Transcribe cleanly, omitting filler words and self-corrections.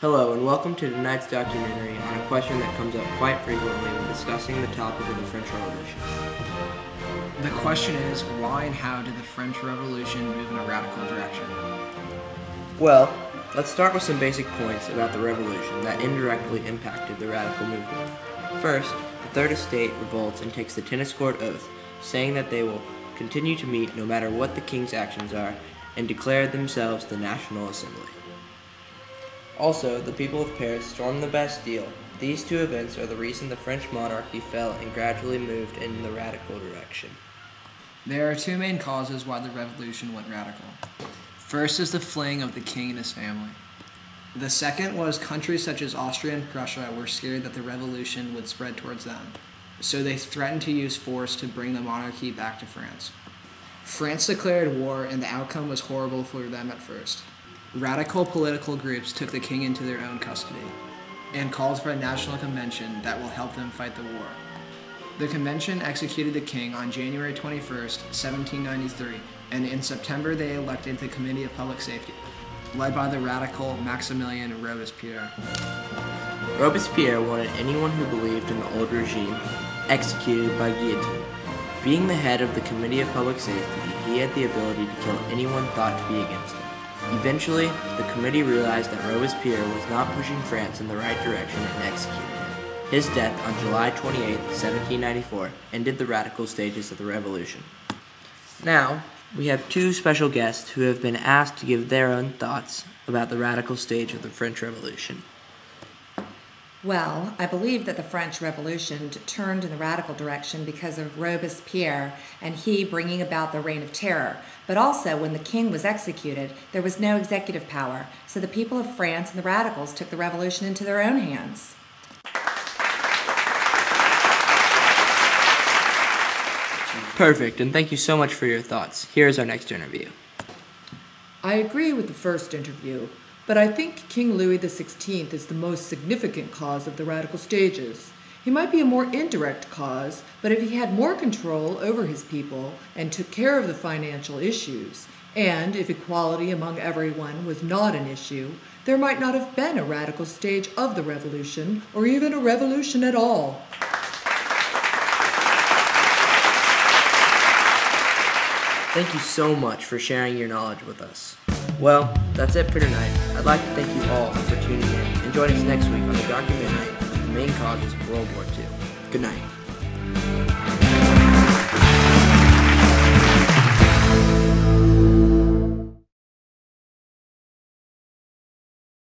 Hello and welcome to tonight's documentary on a question that comes up quite frequently when discussing the topic of the French Revolution. The question is, why and how did the French Revolution move in a radical direction? Well, let's start with some basic points about the revolution that indirectly impacted the radical movement. First, the Third Estate revolts and takes the tennis court oath, saying that they will continue to meet no matter what the king's actions are, and declare themselves the National Assembly. Also, the people of Paris stormed the Bastille. These two events are the reason the French monarchy fell and gradually moved in the radical direction. There are two main causes why the revolution went radical. First is the fleeing of the king and his family. The second was countries such as Austria and Prussia were scared that the revolution would spread towards them, so they threatened to use force to bring the monarchy back to France. France declared war, and the outcome was horrible for them at first. Radical political groups took the king into their own custody and called for a national convention that will help them fight the war. The convention executed the king on January 21st, 1793, and in September they elected the Committee of Public Safety, led by the radical Maximilien Robespierre. Robespierre wanted anyone who believed in the old regime executed by guillotine. Being the head of the Committee of Public Safety, he had the ability to kill anyone thought to be against him. Eventually, the committee realized that Robespierre was not pushing France in the right direction and executed him. His death on July 28, 1794, ended the radical stages of the revolution. Now, we have two special guests who have been asked to give their own thoughts about the radical stage of the French Revolution. Well, I believe that the French Revolution turned in the radical direction because of Robespierre and he bringing about the Reign of Terror. But also, when the king was executed, there was no executive power, so the people of France and the radicals took the revolution into their own hands. Perfect, and thank you so much for your thoughts. Here is our next interview. I agree with the first interview, but I think King Louis XVI is the most significant cause of the radical stages. He might be a more indirect cause, but if he had more control over his people and took care of the financial issues, and if equality among everyone was not an issue, there might not have been a radical stage of the revolution, or even a revolution at all. Thank you so much for sharing your knowledge with us. Well, that's it for tonight. I'd like to thank you all for tuning in and join us next week on the documentary The Main Causes of World War II. Good night.